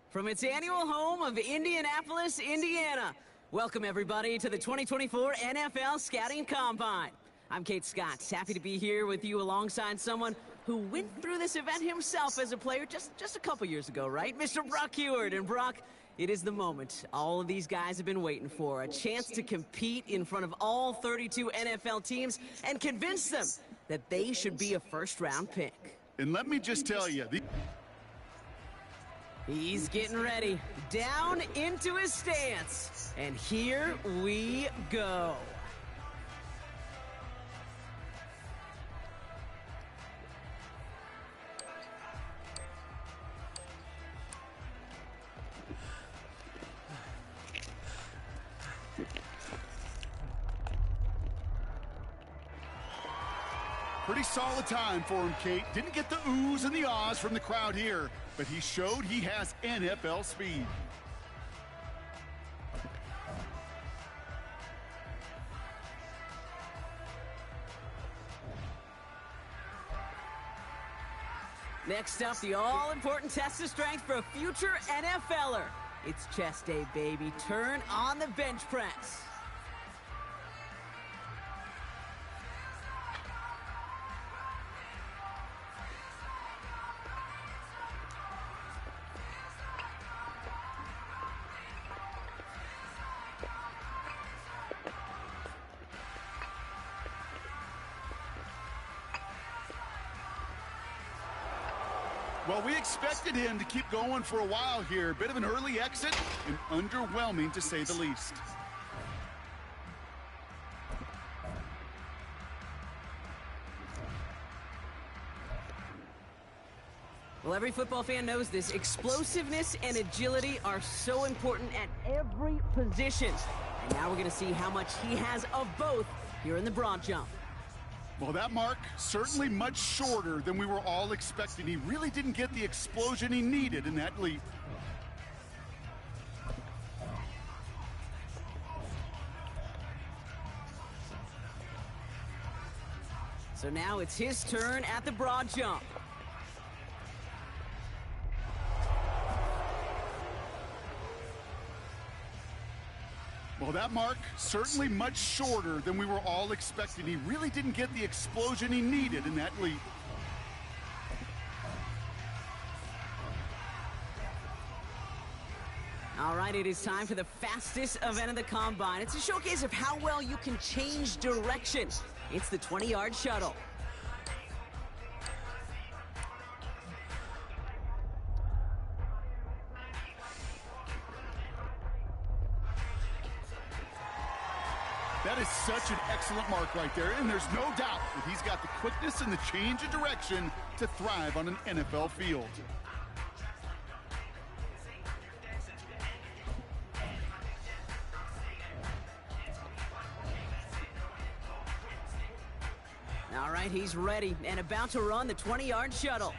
From its annual home of Indianapolis, Indiana, welcome everybody to the 2024 NFL Scouting Combine. I'm Kate Scott, happy to be here with you alongside someone who went through this event himself as a player just a couple years ago, right? Mr. Brock Huard. And Brock, it is the moment all of these guys have been waiting for, a chance to compete in front of all 32 NFL teams and convince them that they should be a first-round pick. And let me just tell you, he's getting ready, down into his stance, and here we go. pretty solid time for him, Kate. Didn't get the oohs and the ahs from the crowd here, but he showed he has NFL speed. Next up, the all-important test of strength for a future NFLer. It's chest day, baby. Turn on the bench press. Well, we expected him to keep going for a while here. Bit of an early exit and underwhelming to say the least. Well, every football fan knows this. Explosiveness and agility are so important at every position. And now we're going to see how much he has of both here in the broad jump. Well, that mark certainly much shorter than we were all expecting. He really didn't get the explosion he needed in that leap. So now it's his turn at the broad jump. Well, that mark certainly much shorter than we were all expecting. He really didn't get the explosion he needed in that leap. All right, it is time for the fastest event of the Combine. It's a showcase of how well you can change direction. It's the 20-yard shuttle. That is such an excellent mark right there, and there's no doubt that he's got the quickness and the change of direction to thrive on an NFL field. All right, he's ready and about to run the 20-yard shuttle.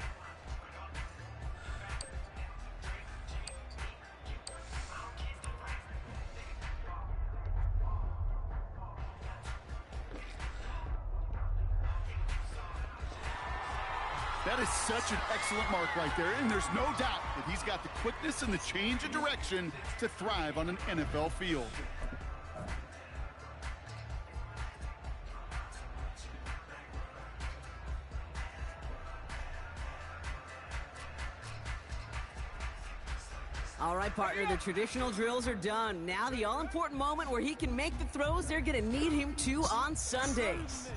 That is such an excellent mark right there, and there's no doubt that he's got the quickness and the change of direction to thrive on an NFL field. All right, partner, the traditional drills are done. Now the all-important moment where he can make the throws they're going to need him to on Sundays.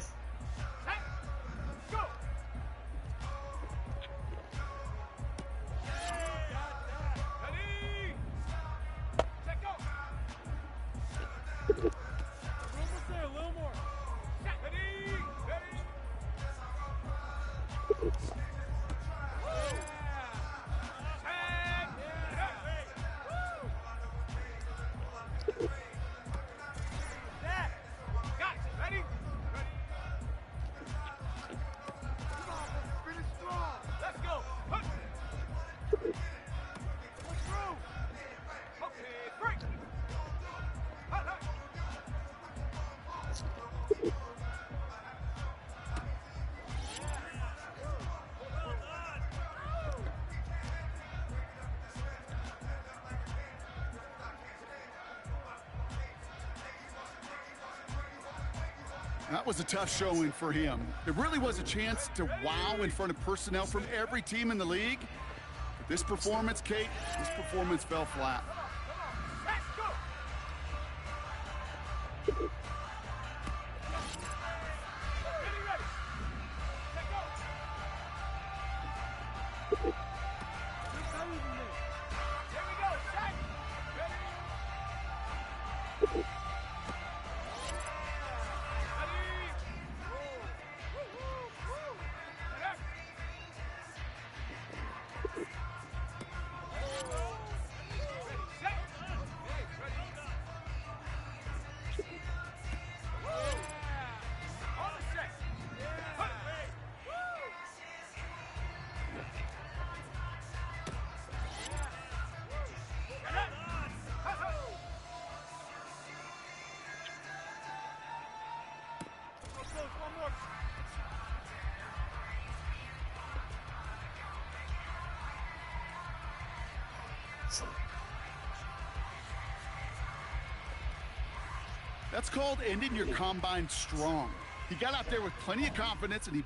That was a tough showing for him. It really was a chance to wow in front of personnel from every team in the league. But this performance, Kate, this performance fell flat. That's called ending your combine strong. He got out there with plenty of confidence, and he...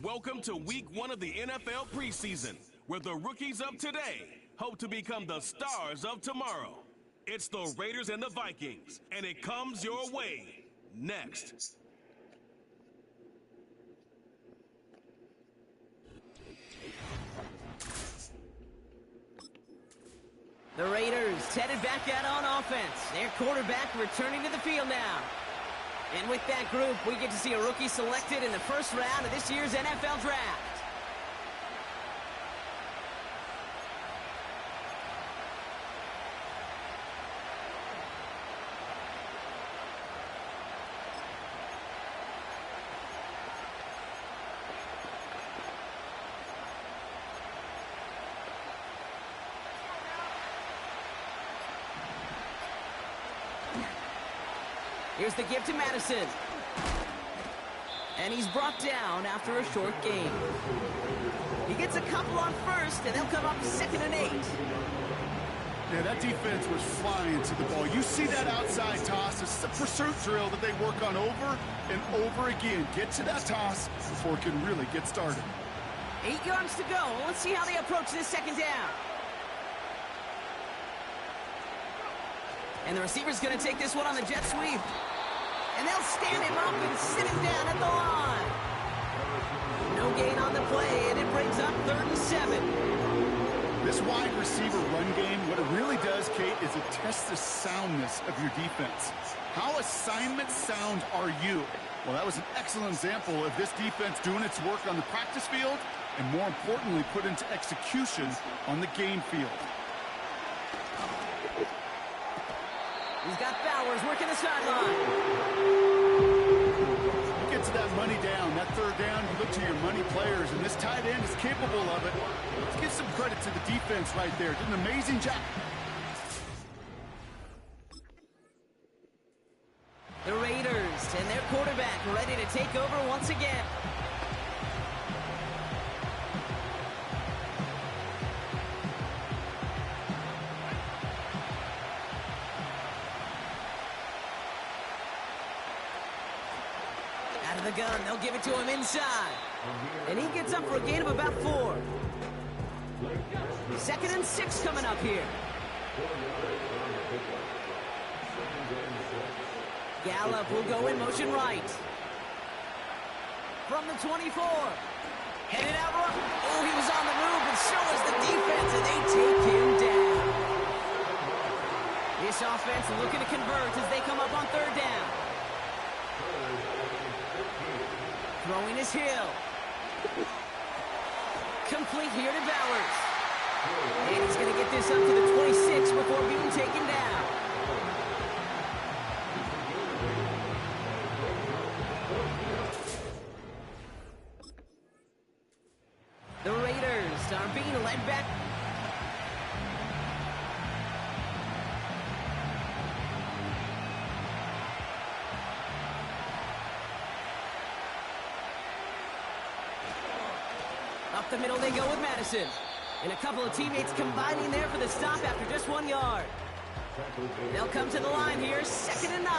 Welcome to week 1 of the NFL preseason, where the rookies of today hope to become the stars of tomorrow. It's the Raiders and the Vikings, and it comes your way next. The Raiders headed back out on offense. Their quarterback returning to the field now. And with that group, we get to see a rookie selected in the first round of this year's NFL Draft. Here's the give to Madison. And he's brought down after a short gain. He gets a couple on first, and they'll come up 2nd and 8. Yeah, that defense was flying to the ball. You see that outside toss. This is a pursuit drill that they work on over and over again. Get to that toss before it can really get started. 8 yards to go. Let's see how they approach this 2nd down. And the receiver's going to take this one on the jet sweep. And they'll stand him up and sit him down at the line. No gain on the play, and it brings up 3rd and 7. This wide receiver run game, what it really does, Kate, is it tests the soundness of your defense. How assignment sound are you? Well, that was an excellent example of this defense doing its work on the practice field and, more importantly, put into execution on the game field. He's got Bowers working the sideline. You get to that money down, that 3rd down, you look to your money players, and this tight end is capable of it. Let's give some credit to the defense right there. Did an amazing job. The Raiders and their quarterback ready to take over once again. Out of the gun, they'll give it to him inside. And he gets up for a gain of about 4. 2nd and 6 coming up here. Gallup will go in motion right. From the 24. Headed out right. Oh, he was on the move, and so was the defense, and they take him down. This offense looking to convert as they come up on 3rd down. Throwing his Hill. Complete here to Bowers. And he's going to get this up to the 26 before being taken down. The Raiders are being led back. Up the middle they go with Madison. And a couple of teammates combining there for the stop after just 1 yard. They'll come to the line here, 2nd and 9.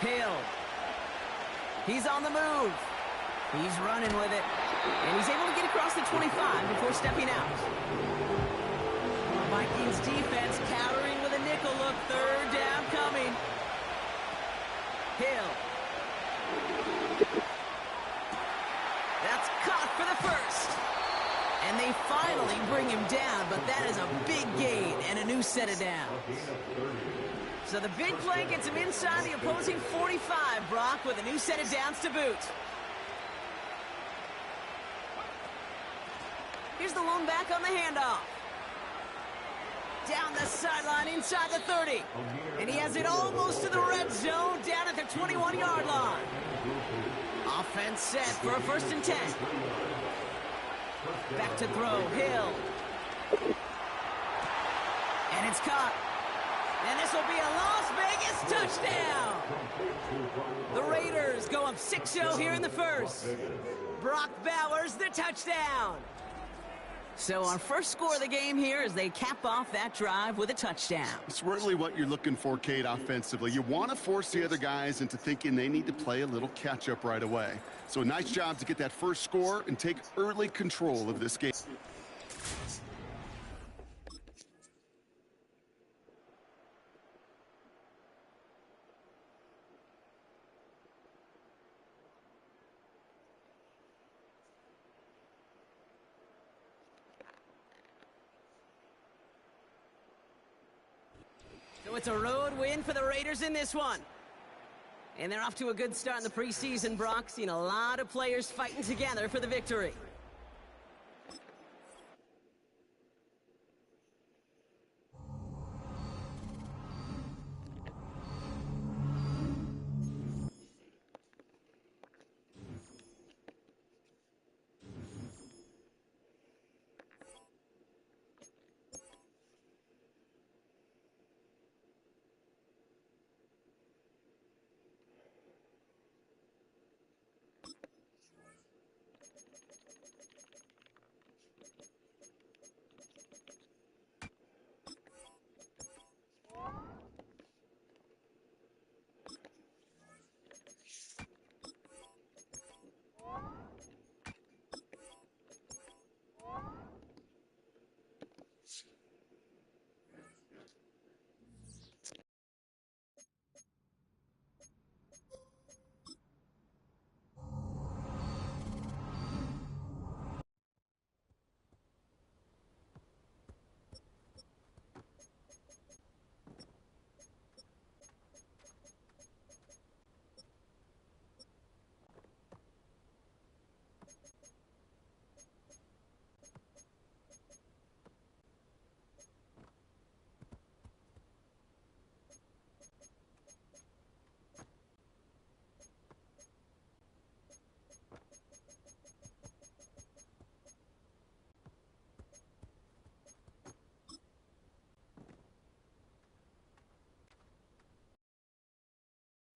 Hill. He's on the move. He's running with it. And he's able to get across the 25 before stepping out. Vikings defense countering with a nickel look. 3rd down coming. Hill. That's caught for the first. And they finally bring him down, but that is a big gain and a new set of downs. So the big play gets him inside the opposing 45, Brock, with a new set of downs to boot. Here's the lone back on the handoff. Down the sideline inside the 30. And he has it almost to the red zone down at the 21-yard line. Offense set for a 1st and 10. Back to throw, Hill. And it's caught. And this will be a Las Vegas touchdown. The Raiders go up 6-0 here in the first. Brock Bowers, the touchdown. So our first score of the game here as they cap off that drive with a touchdown. It's really what you're looking for, Kate, offensively. You want to force the other guys into thinking they need to play a little catch-up right away. So a nice job to get that first score and take early control of this game. So it's a road win for the Raiders in this one. And they're off to a good start in the preseason, Brock. Seen a lot of players fighting together for the victory.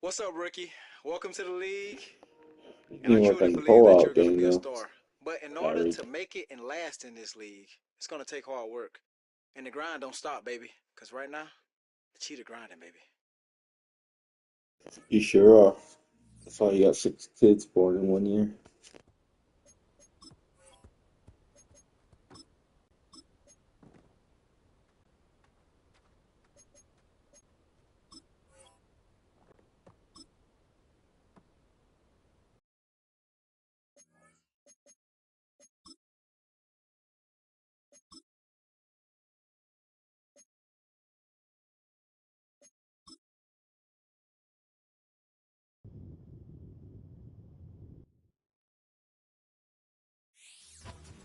What's up, Ricky? Welcome to the league. And I truly believe that you're going to be a star. But in order to make it and last in this league, it's going to take hard work. And the grind don't stop, baby. Because right now, the cheetah grinding, baby. You sure are. I saw you got 6 kids born in 1 year.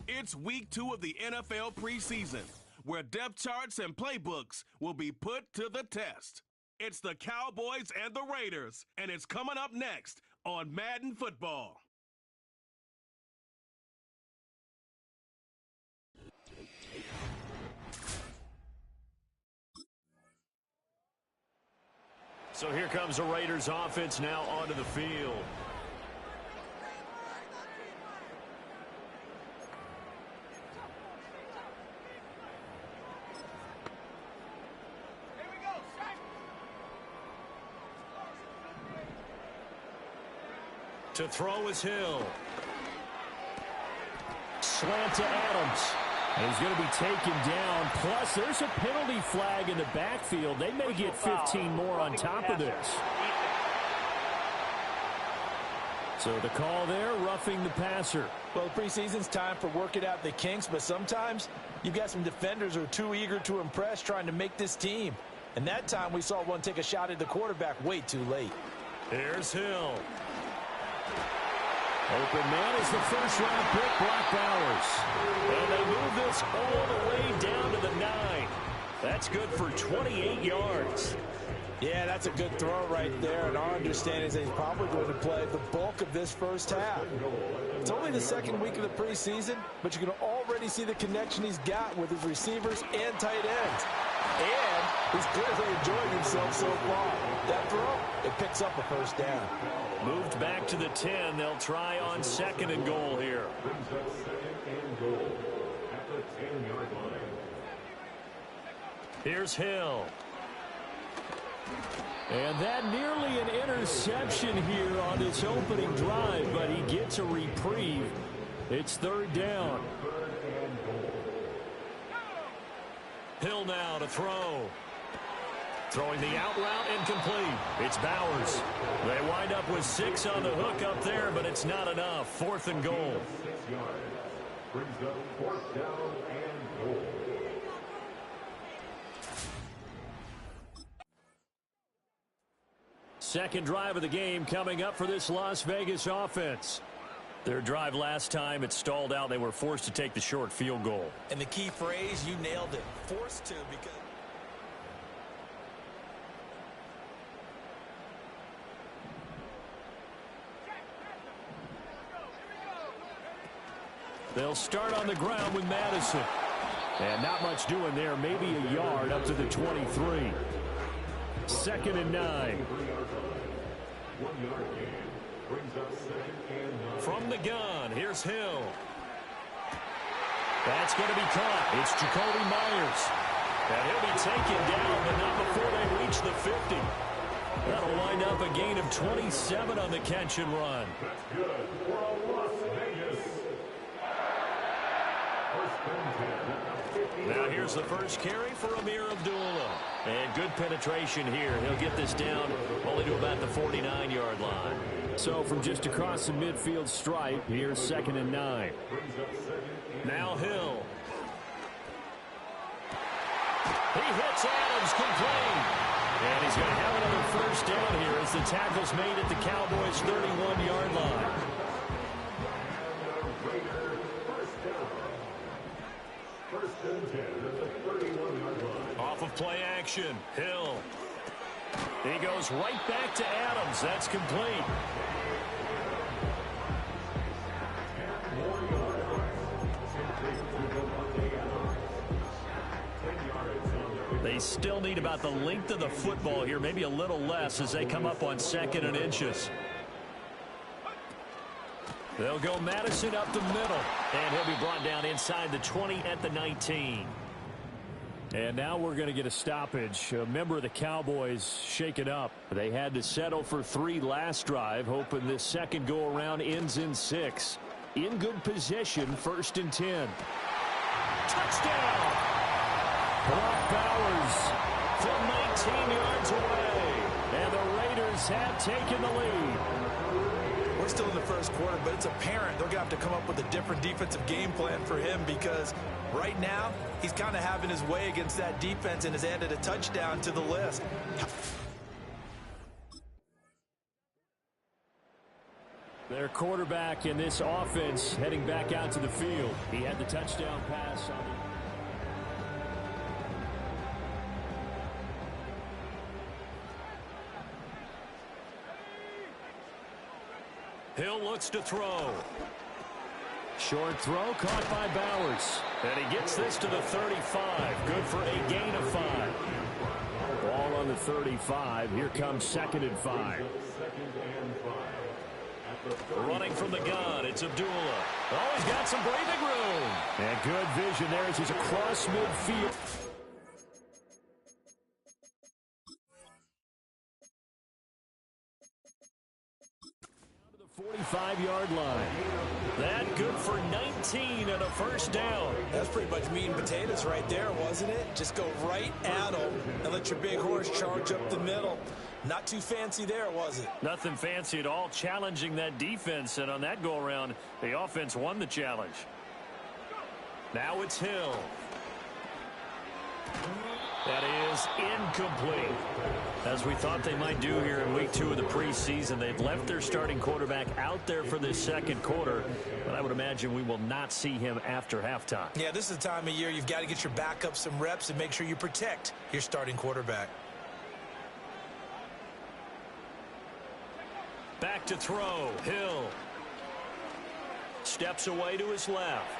It's week 2 of the NFL preseason, where depth charts and playbooks will be put to the test. It's the Cowboys and the Raiders, and it's coming up next on Madden Football. So here comes the Raiders offense now onto the field. To throw is Hill. Slant to Adams. And he's going to be taken down. Plus, there's a penalty flag in the backfield. They may get 15 more on top of this. So the call there, roughing the passer. Well, the preseason's time for working out the kinks, but sometimes you've got some defenders who are too eager to impress trying to make this team. And that time we saw one take a shot at the quarterback way too late. Here's Hill. Open man is the first-round pick, Brock Bowers. And they move this all the way down to the 9. That's good for 28 yards. Yeah, that's a good throw right there, and our understanding is that he's probably going to play the bulk of this first half. It's only the second week of the preseason, but you can already see the connection he's got with his receivers and tight ends. And he's clearly enjoying himself so far. That throw, it picks up a first down. Moved back to the 10. They'll try on 2nd and goal here. Here's Hill. And that nearly an interception here on this opening drive, but he gets a reprieve. It's third down. Hill now to throw. Throwing the out route incomplete. It's Bowers. They wind up with 6 on the hook up there, but it's not enough. 4th and goal. Brings up 4th down and goal. Second drive of the game coming up for this Las Vegas offense. Their drive last time, it stalled out. They were forced to take the short field goal. And the key phrase, you nailed it. Forced to, because... They'll start on the ground with Madison. And not much doing there. Maybe a yard up to the 23. 2nd and 9. From the gun, here's Hill. That's going to be caught. It's Jacoby Myers. And he'll be taken down, but not before they reach the 50. That'll wind up a gain of 27 on the catch and run. That's good for Las Vegas. Now here's the first carry for Ameer Abdullah. And good penetration here. He'll get this down only to about the 49-yard line. So from just across the midfield stripe, here's 2nd and 9. Now Hill. He hits Adams complete. And he's going to have another first down here as the tackle's made at the Cowboys' 31-yard line. Off of play action, Hill. He goes right back to Adams. That's complete. They still need about the length of the football here, maybe a little less as they come up on 2nd and inches. They'll go Madison up the middle, and he'll be brought down inside the 20 at the 19. And now we're going to get a stoppage. A member of the Cowboys shaken up. They had to settle for 3 last drive, hoping this second go-around ends in 6. In good position, 1st and 10. Touchdown! Brock Bowers from 19 yards away. And the Raiders have taken the lead. We're still in the first quarter, but it's apparent they're going to have to come up with a different defensive game plan for him because right now he's kind of having his way against that defense and has added a touchdown to the list. Their quarterback in this offense heading back out to the field. He had the touchdown pass on the... Hill looks to throw. Short throw caught by Bowers. And he gets this to the 35. Good for a gain of 5. Ball on the 35. Here comes 2nd and 5. Running from the gun, it's Abdullah. Oh, he's got some breathing room. And good vision there as he's across midfield. 45-yard line. That good for 19 and a first down. That's pretty much meat and potatoes right there, wasn't it? Just go right at them and let your big horse charge up the middle. Not too fancy there, was it? Nothing fancy at all, challenging that defense, and on that go-around, the offense won the challenge. Now it's Hill. That is incomplete. As we thought they might do here in week 2 of the preseason, they've left their starting quarterback out there for this second quarter, but I would imagine we will not see him after halftime. Yeah, this is the time of year you've got to get your backup some reps and make sure you protect your starting quarterback. Back to throw, Hill. Steps away to his left.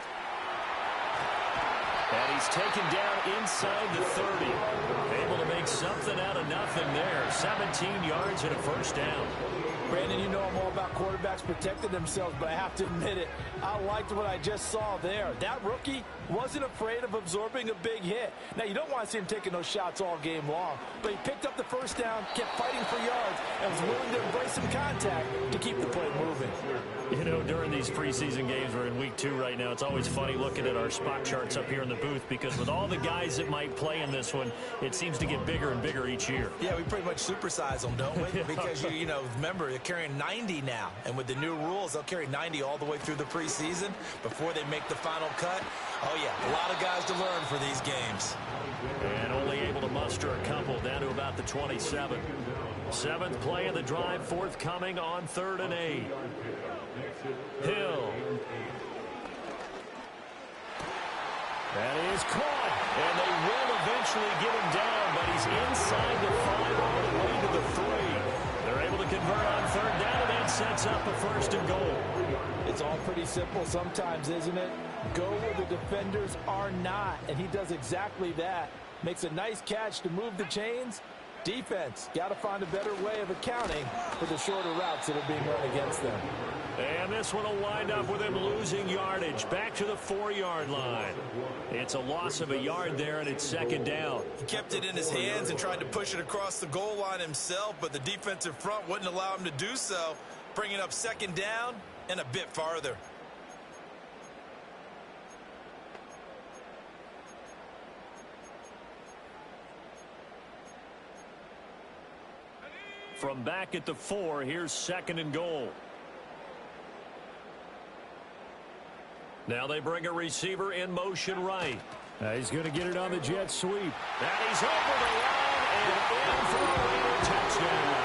And he's taken down inside the 30. Able to make something out of nothing there. 17 yards and a first down. Brandon, you know I'm all about quarterbacks protecting themselves, but I have to admit it. I liked what I just saw there. That rookie wasn't afraid of absorbing a big hit. Now, you don't want to see him taking those shots all game long, but he picked up the first down, kept fighting for yards, and was willing to embrace some contact to keep the play moving. You know, during these preseason games, we're in week 2 right now, it's always funny looking at our spot charts up here in the booth because with all the guys that might play in this one, it seems to get bigger and bigger each year. Yeah, we pretty much supersize them, don't we? Because, you know, remember, they're carrying 90 now. And with the new rules, they'll carry 90 all the way through the preseason before they make the final cut. Oh, yeah, a lot of guys to learn for these games. And only able to muster a couple down to about the 27. 7th play of the drive, forthcoming on 3rd and 8. Hill. That is caught. And they will eventually get him down, but he's inside the 5 all the way to the 3. They're able to convert on 3rd down, and that sets up a 1st and goal. It's all pretty simple sometimes, isn't it? Go where the defenders are not, and he does exactly that. Makes a nice catch to move the chains. Defense, got to find a better way of accounting for the shorter routes that are being run against them. And this one will wind up with him losing yardage back to the 4-yard line. It's a loss of a yard there, and it's 2nd down. He kept it in his hands and tried to push it across the goal line himself, but the defensive front wouldn't allow him to do so, bringing up 2nd down and a bit farther. From back at the 4, here's 2nd and goal. Now they bring a receiver in motion right. He's going to get it on the jet sweep. And he's over the line and in for a Raider touchdown.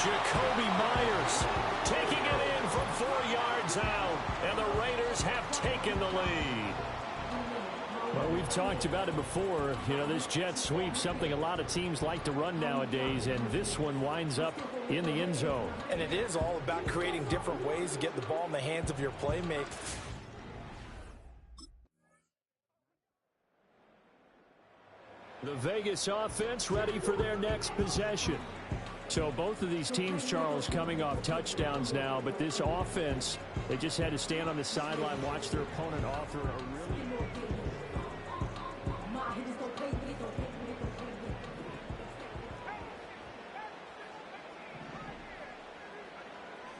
Jakobi Meyers taking it in from 4 yards out. And the Raiders have taken the lead. Well, we've talked about it before. You know, this jet sweep, something a lot of teams like to run nowadays, and this one winds up in the end zone. And it is all about creating different ways to get the ball in the hands of your playmaker. The Vegas offense ready for their next possession. So both of these teams, Charles, coming off touchdowns now, but this offense, they just had to stand on the sideline, watch their opponent offer a really...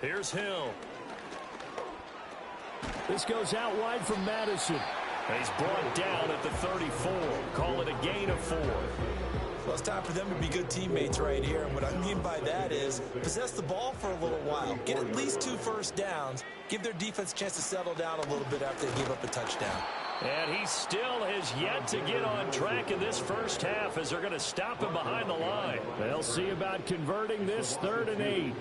Here's Hill. This goes out wide from Madison. He's brought down at the 34. Call it a gain of 4. Well, it's time for them to be good teammates right here. And what I mean by that is possess the ball for a little while. Get at least 2 first downs. Give their defense a chance to settle down a little bit after they give up a touchdown. And he still has yet to get on track in this first half as they're going to stop him behind the line. They'll see about converting this 3rd and 8.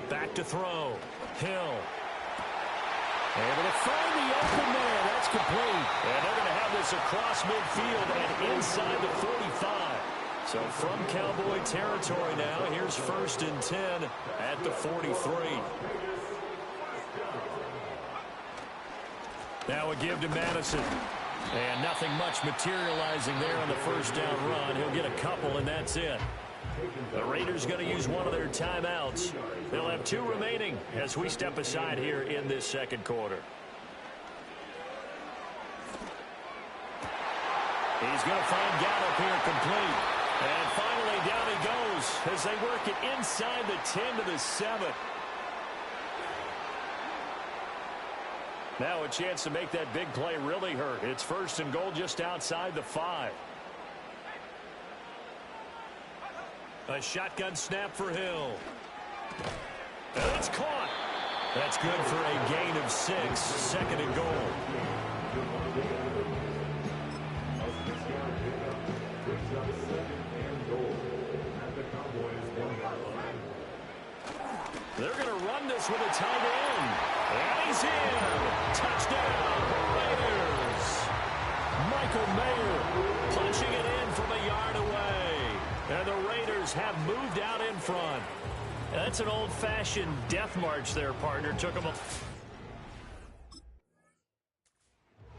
Back to throw. Hill. Able to find the open man. That's complete. And they're going to have this across midfield and inside the 45. So from Cowboy territory now, here's 1st and 10 at the 43. Now a give to Madison. And nothing much materializing there on the first down run. He'll get a couple, and that's it. The Raiders going to use one of their timeouts. They'll have 2 remaining as we step aside here in this 2nd quarter. He's going to find Gallup here complete. And finally down he goes as they work it inside the 10 to the 7. Now a chance to make that big play really hurt. It's 1st and goal just outside the 5. A shotgun snap for Hill. And it's caught. That's good for a gain of 6. 2nd and goal. They're going to run this with a tight end. And he's in. Touchdown, Raiders. Michael Mayer punching it in from a yard away. And the Raiders have moved out in front. That's an old-fashioned death march there, partner. Took them a...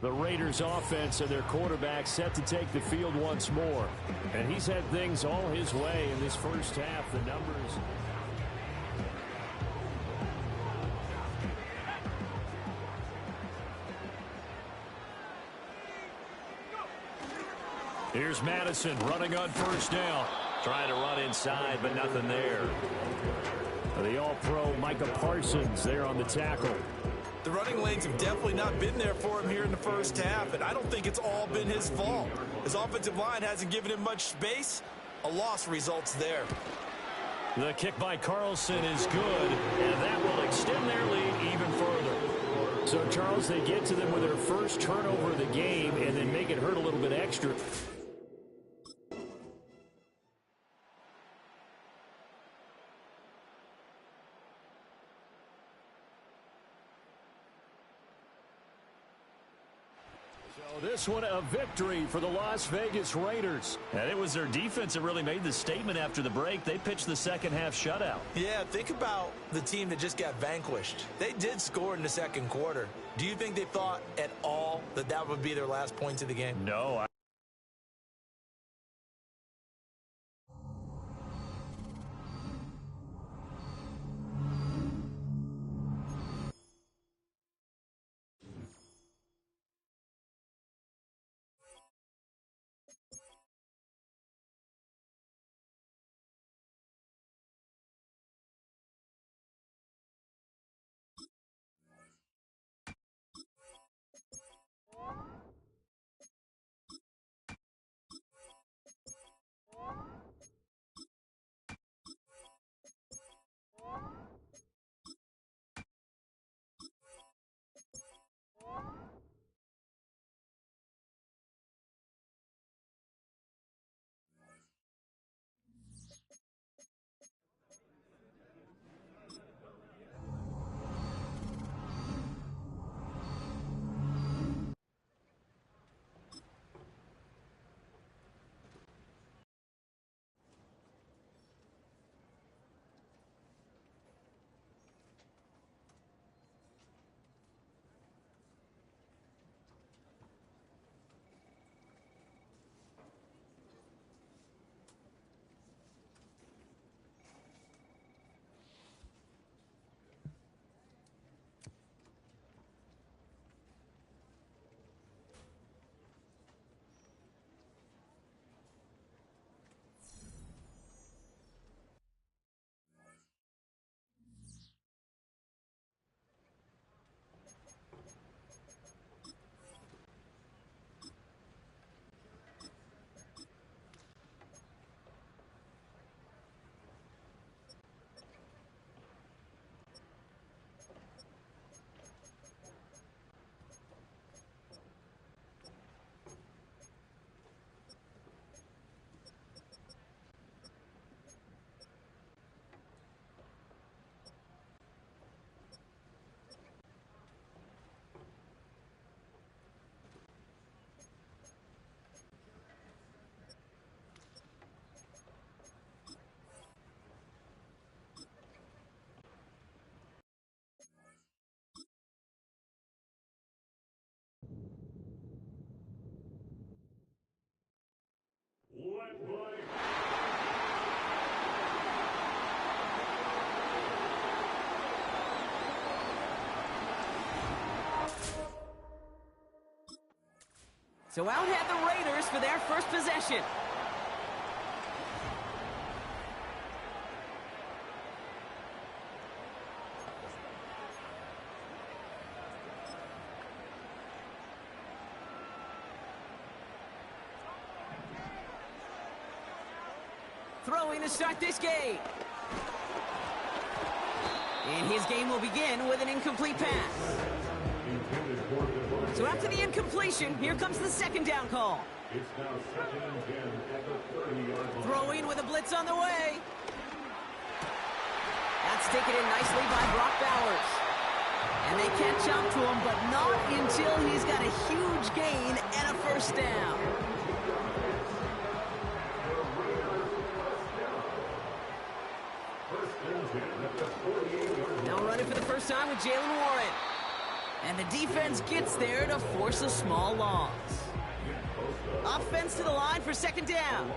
The Raiders offense and their quarterback set to take the field once more. And he's had things all his way in this first half. The numbers... Here's Madison running on first down. Trying to run inside, but nothing there. The All-Pro Micah Parsons there on the tackle. The running lanes have definitely not been there for him here in the first half, and I don't think it's all been his fault. His offensive line hasn't given him much space. A loss results there. The kick by Carlson is good, and that will extend their lead even further. So, Charles, they get to them with their first turnover of the game and then make it hurt a little bit extra. This one a victory for the Las Vegas Raiders. And it was their defense that really made the statement after the break. They pitched the second half shutout. Yeah, think about the team that just got vanquished. They did score in the second quarter. Do you think they thought at all that that would be their last points of the game? No. So out head the Raiders for their first possession. Throwing to start this game. And his game will begin with an incomplete pass. So after the incompletion, here comes the second down call. It's now 2nd and 10 at the 30-yard line. Throwing with a blitz on the way. That's taken in nicely by Brock Bowers. And they catch up to him, but not until he's got a huge gain and a first down. Now running for the first time with Jaylen Warren. And the defense gets there to force a small loss. Offense to the line for second down.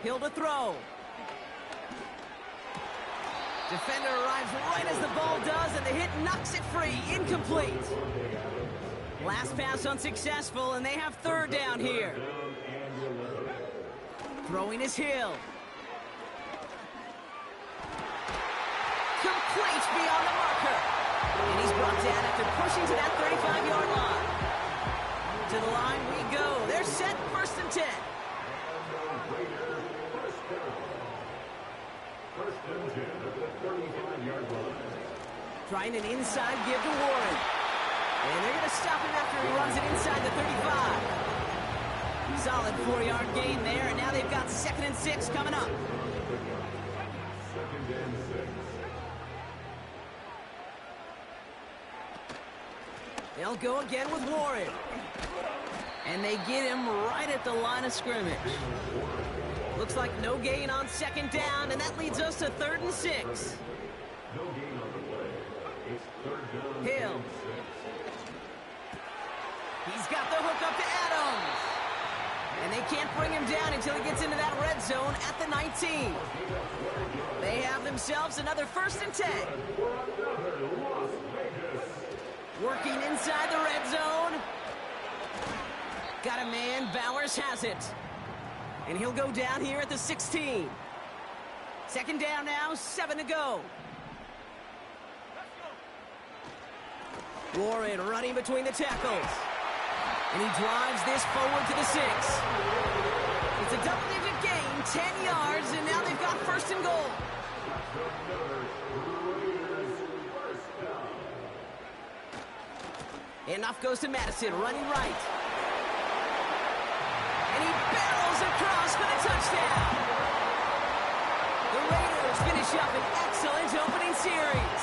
Hill to throw. Defender arrives right as the ball does, and the hit knocks it free. Incomplete. Last pass unsuccessful, and they have third down here. Throwing is Hill. Complete beyond the marker. And he's brought down after pushing to that 35-yard line. To the line we go. They're set, 1st and 10. Trying an inside give to Warren. And they're going to stop him after he runs it inside the 35. Solid 4-yard gain there, and now they've got 2nd and 6 coming up. They'll go again with Warren. And they get him right at the line of scrimmage. Looks like no gain on 2nd down, and that leads us to 3rd and 6. Hill. He's got the hook up to Adams. And they can't bring him down until he gets into that red zone at the 19. They have themselves another 1st and 10. Working inside the red zone. Got a man, Bowers has it. And he'll go down here at the 16. 2nd down now, 7 to go. Warren running between the tackles. And he drives this forward to the 6. It's a double-digit gain, 10 yards, and now they've got 1st and goal. Enough goes to Madison, running right. And he barrels across for the touchdown. The Raiders finish up an excellent opening series.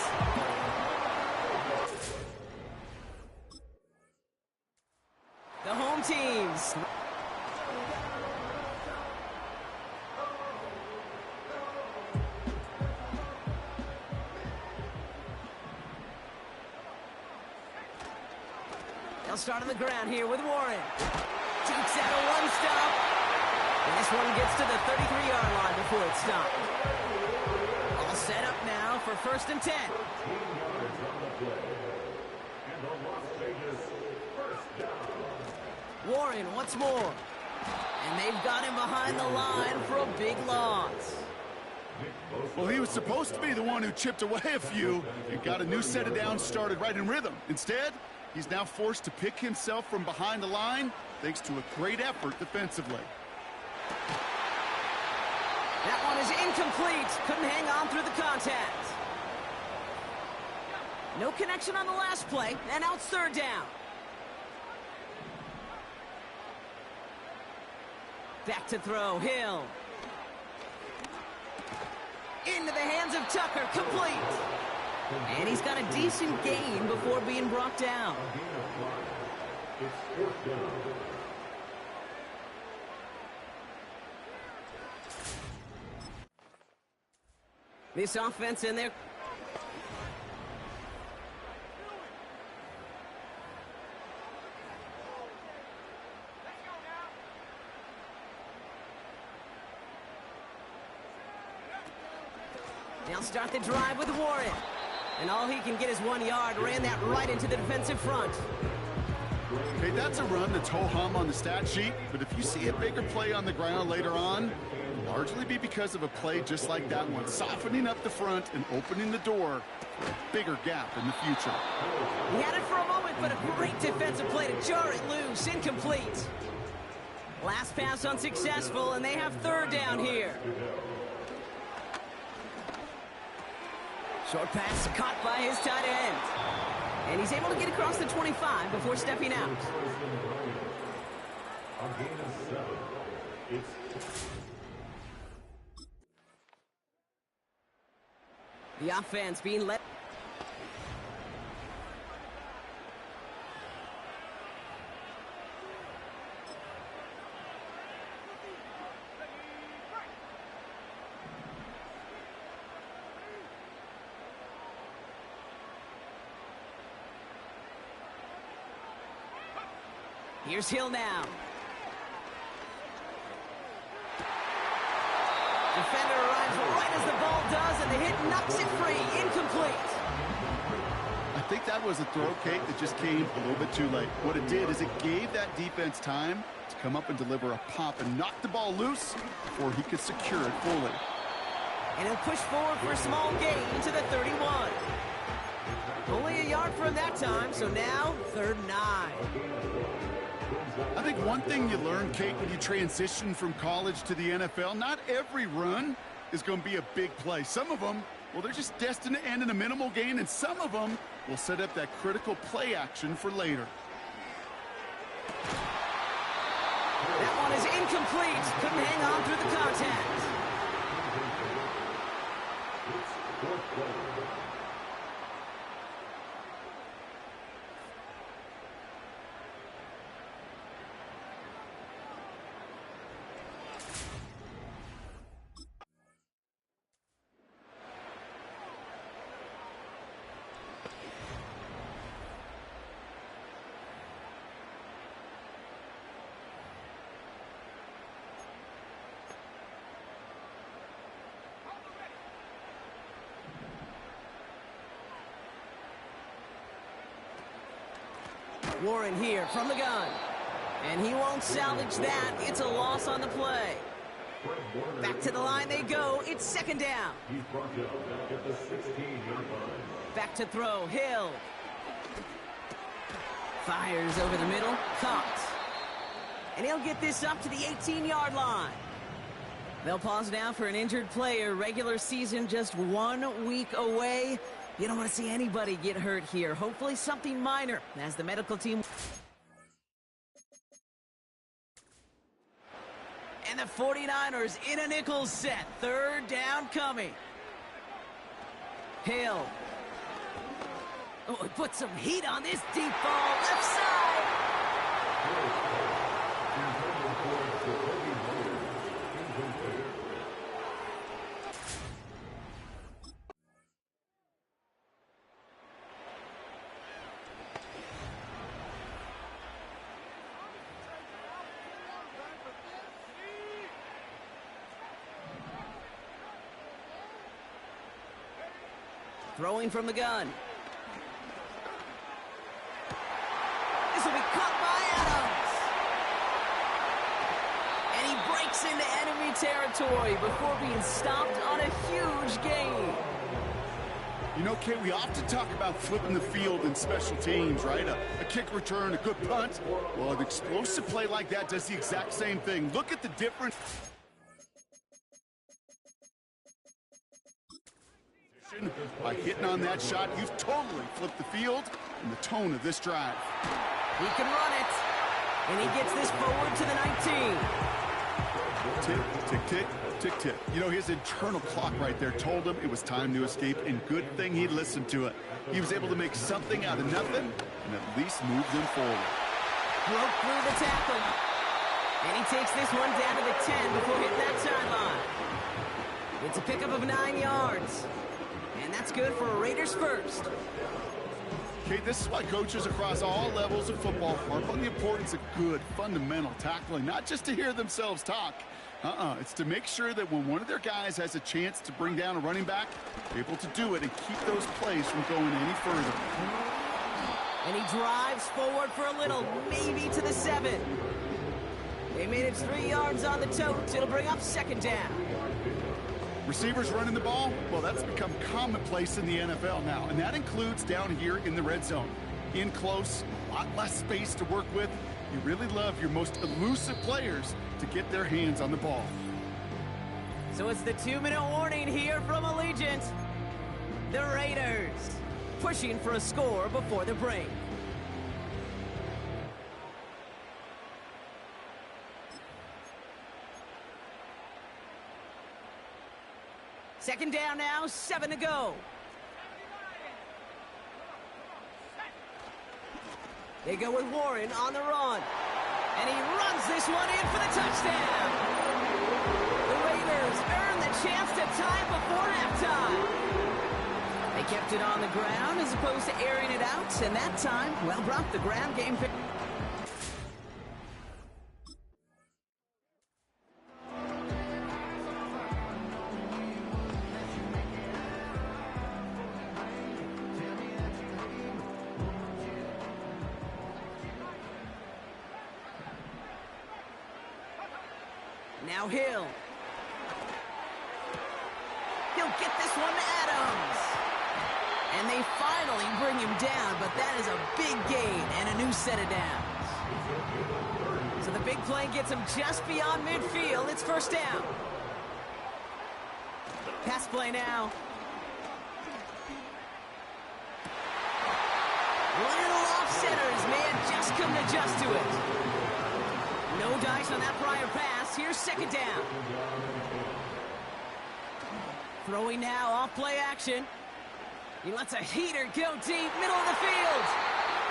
The home teams. They'll start on the ground here with Warren. Takes out a one-stop. And this one gets to the 33-yard line before it's stopped. All set up now for 1st and 10. Warren once more. And they've got him behind the line for a big loss. Well, he was supposed to be the one who chipped away a few and got a new set of downs started right in rhythm. Instead, he's now forced to pick himself from behind the line thanks to a great effort defensively. That one is incomplete. Couldn't hang on through the contact. No connection on the last play, and now it's 3rd down. Back to throw, Hill. Into the hands of Tucker, complete. And he's got a decent gain before being brought down. This offense in there. They'll start the drive with Warren. And all he can get is 1 yard. Ran that right into the defensive front. Hey, that's a run that's ho-hum on the stat sheet, but if you see a bigger play on the ground later on, it'll largely be because of a play just like that one, softening up the front and opening the door for a bigger gap in the future. He had it for a moment, but a great defensive play to jar it loose. Incomplete. Last pass unsuccessful, and they have 3rd down here. Short pass caught by his tight end. And he's able to get across the 25 before stepping out. The offense being led. Here's Hill now. Defender arrives right as the ball does, and the hit knocks it free. Incomplete. I think that was a throw, Kate, that just came a little bit too late. What it did is it gave that defense time to come up and deliver a pop and knock the ball loose before he could secure it fully. And he'll push forward for a small gain to the 31. Only a yard for him that time, so now 3rd and 9. I think one thing you learn, Kate, when you transition from college to the NFL, not every run is going to be a big play. Some of them, well, they're just destined to end in a minimal gain, and some of them will set up that critical play action for later. That one is incomplete. Couldn't hang on through the contact. Warren here from the gun. And he won't salvage that. It's a loss on the play. Back to the line they go. It's 2nd down. He's brought down back at the 16-yard line. Back to throw. Hill. Fires over the middle. Caught. And he'll get this up to the 18-yard line. They'll pause now for an injured player. Regular season just 1 week away. You don't want to see anybody get hurt here. Hopefully something minor as the medical team. And the 49ers in a nickel set. 3rd down coming. Hill. Oh, put some heat on this deep ball. Left side. Throwing from the gun. This will be caught by Adams. And he breaks into enemy territory before being stopped on a huge gain. You know, Kate, we often talk about flipping the field in special teams, right? A kick return, a good punt. Well, an explosive play like that does the exact same thing. Look at the difference. By hitting on that shot, you've totally flipped the field and the tone of this drive. He can run it, and he gets this forward to the 19. Tick, tick, tick, tick, tick. You know, his internal clock right there told him it was time to escape, and good thing he listened to it. He was able to make something out of nothing and at least move them forward. Broke through the tackle, and he takes this one down to the 10 before hitting that sideline. It's a pickup of 9 yards. And that's good for a Raiders first. Okay, this is why coaches across all levels of football harp on the importance of good, fundamental tackling, not just to hear themselves talk. It's to make sure that when one of their guys has a chance to bring down a running back, they're able to do it and keep those plays from going any further. And he drives forward for a little, maybe to the 7. They made it 3 yards on the tote. It'll bring up 2nd down. Receivers running the ball, well, that's become commonplace in the NFL now, and that includes down here in the red zone. In close, a lot less space to work with. You really love your most elusive players to get their hands on the ball. So it's the 2-minute warning here from Allegiant. The Raiders pushing for a score before the break. Second down now, 7 to go. They go with Warren on the run. And he runs this one in for the touchdown. The Raiders earn the chance to tie before halftime. They kept it on the ground as opposed to airing it out. And that time, well, brought the ground game. Now Hill. He'll get this one to Adams. And they finally bring him down, but that is a big gain and a new set of downs. So the big play gets him just beyond midfield. It's first down. Pass play now. Little off-centers, man, just couldn't adjust to it. No dice on that prior pass. Here's second down. Throwing now, off-play action. He lets a heater go deep, middle of the field.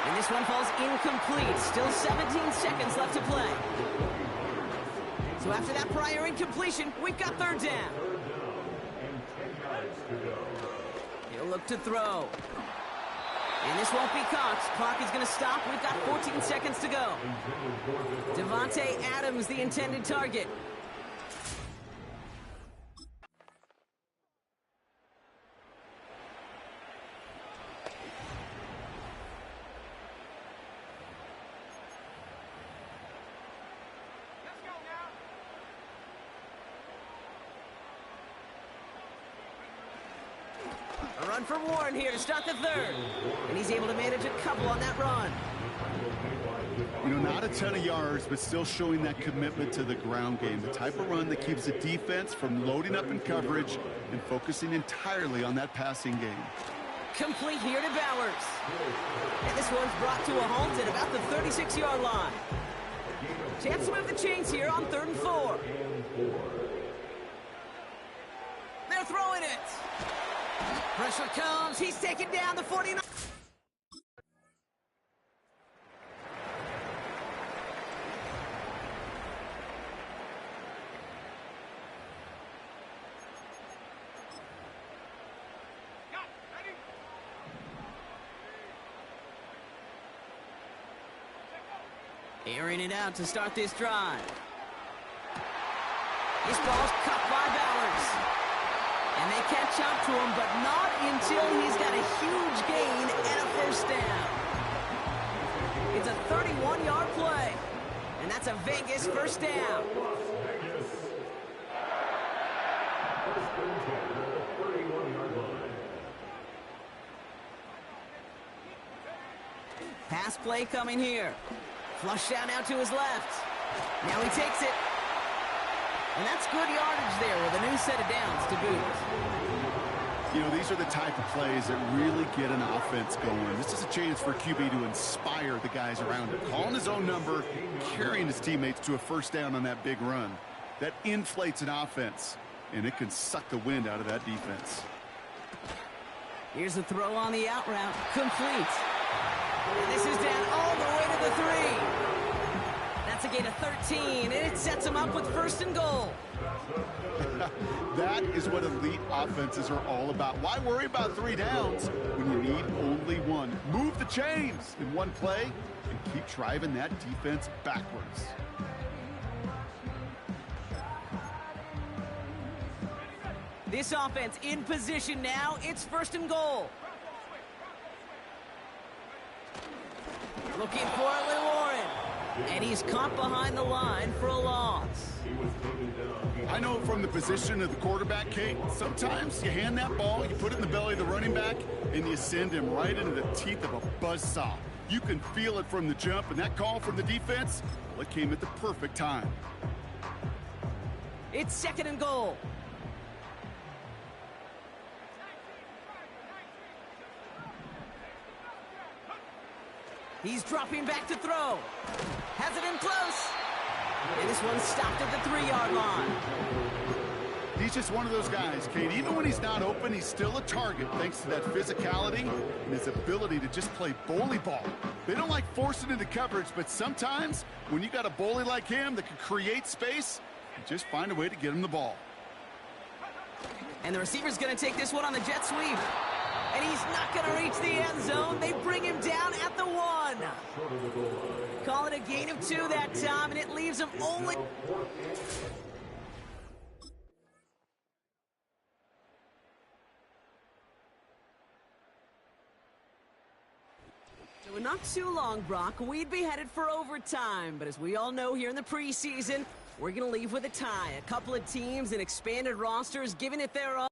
And this one falls incomplete. Still 17 seconds left to play. So after that prior incompletion, we've got third down. He'll look to throw. And this won't be caught. Clock is going to stop. We've got 14 seconds to go. Davante Adams, the intended target. A run for Warren here to start the third. And he's able to manage a couple on that run. You know, not a ton of yards, but still showing that commitment to the ground game. The type of run that keeps the defense from loading up in coverage and focusing entirely on that passing game. Complete here to Bowers. And this one's brought to a halt at about the 36-yard line. Chance to move the chains here on 3rd and 4. They're throwing it. Pressure comes. He's taken down the 49. Airing it out to start this drive. This ball's cut by Bowers. And they catch up to him, but not until he's got a huge gain and a first down. It's a 31-yard play. And that's a Vegas first down. Pass play coming here. Flush out now to his left. Now he takes it. And that's good yardage there with a new set of downs to boot. You know, these are the type of plays that really get an offense going. This is a chance for QB to inspire the guys around him. Calling his own number, carrying his teammates to a first down on that big run. That inflates an offense, and it can suck the wind out of that defense. Here's the throw on the out route. Complete. And this is down all the way to the 3. That's a gain of 13, and it sets him up with 1st and goal. That is what elite offenses are all about. Why worry about 3 downs when you need only 1? Move the chains in one play and keep driving that defense backwards. This offense in position now. It's 1st and goal. Looking for it with Warren. And he's caught behind the line for a loss. I know from the position of the quarterback, Kate, sometimes you hand that ball, you put it in the belly of the running back, and you send him right into the teeth of a buzzsaw. You can feel it from the jump, and that call from the defense, well, it came at the perfect time. It's 2nd and goal. He's dropping back to throw. Has it in close. And this one's stopped at the 3-yard line. He's just one of those guys, Kate. Even when he's not open, he's still a target thanks to that physicality and his ability to just play bully ball. They don't like forcing into coverage, but sometimes when you got a bully like him that can create space, you just find a way to get him the ball. And the receiver's going to take this one on the jet sweep. And he's not going to reach the end zone. They bring him down at the 1. Call it a gain of 2 that time, and it leaves him only... So not too long, Brock, we'd be headed for overtime. But as we all know here in the preseason, we're going to leave with a tie. A couple of teams and expanded rosters giving it their all.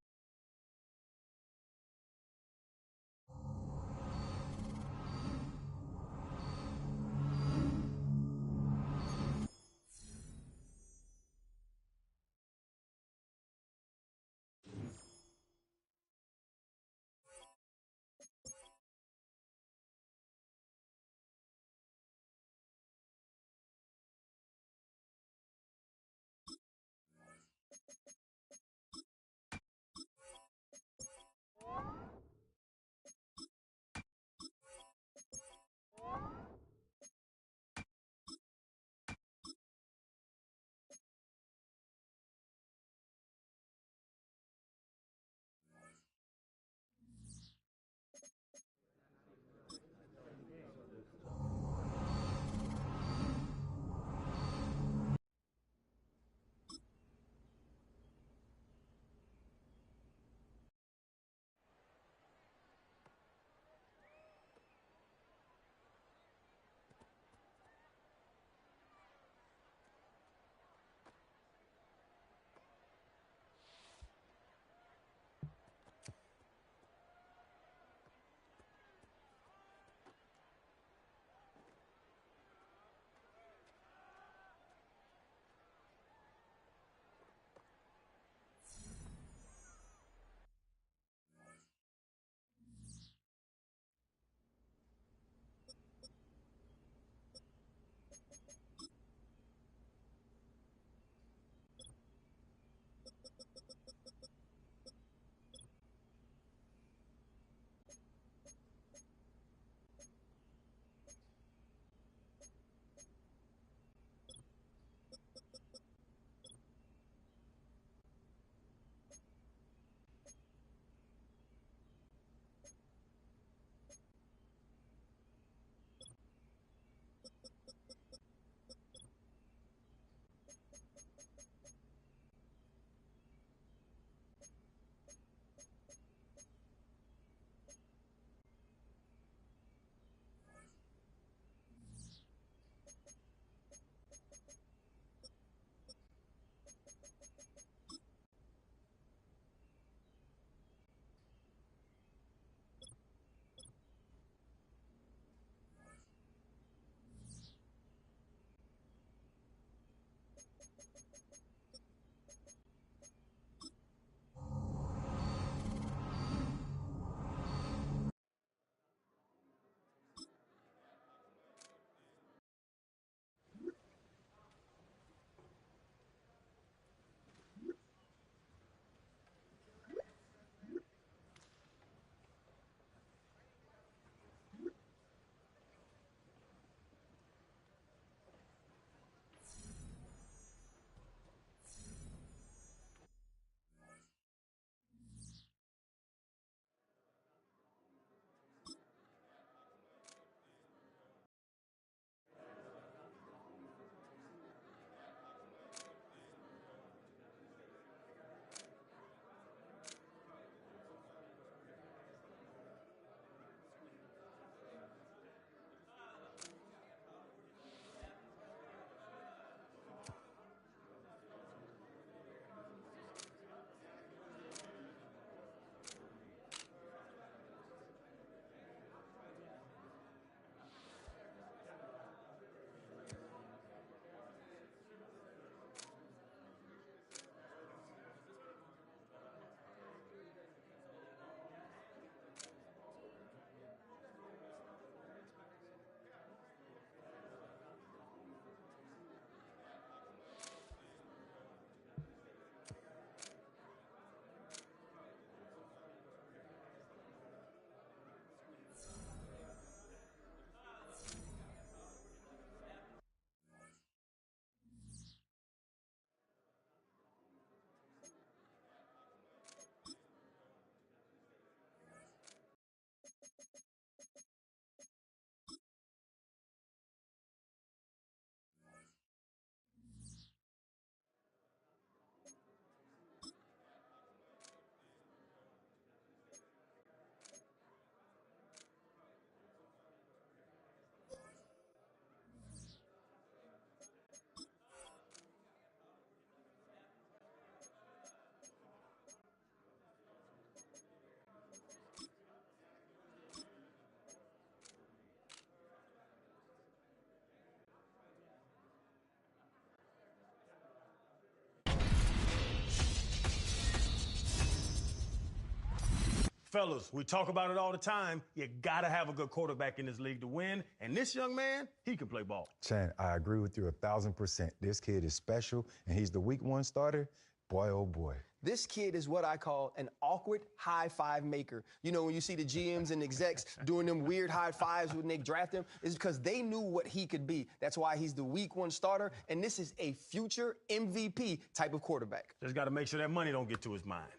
Fellas, we talk about it all the time. You got to have a good quarterback in this league to win. And this young man, he can play ball. Chan, I agree with you 1,000%. This kid is special, and he's the week 1 starter. Boy, oh boy. This kid is what I call an awkward high five maker. You know, when you see the GMs and execs doing them weird high fives when they draft him, it's because they knew what he could be. That's why he's the week 1 starter, and this is a future MVP type of quarterback. Just got to make sure that money don't get to his mind.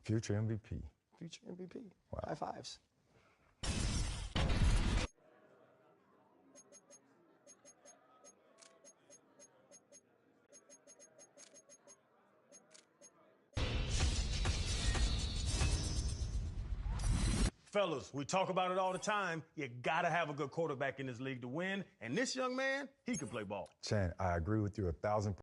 Future MVP. Future MVP. Wow. High fives. Fellas, we talk about it all the time. You got to have a good quarterback in this league to win. And this young man, he can play ball. Chan, I agree with you 1,000%.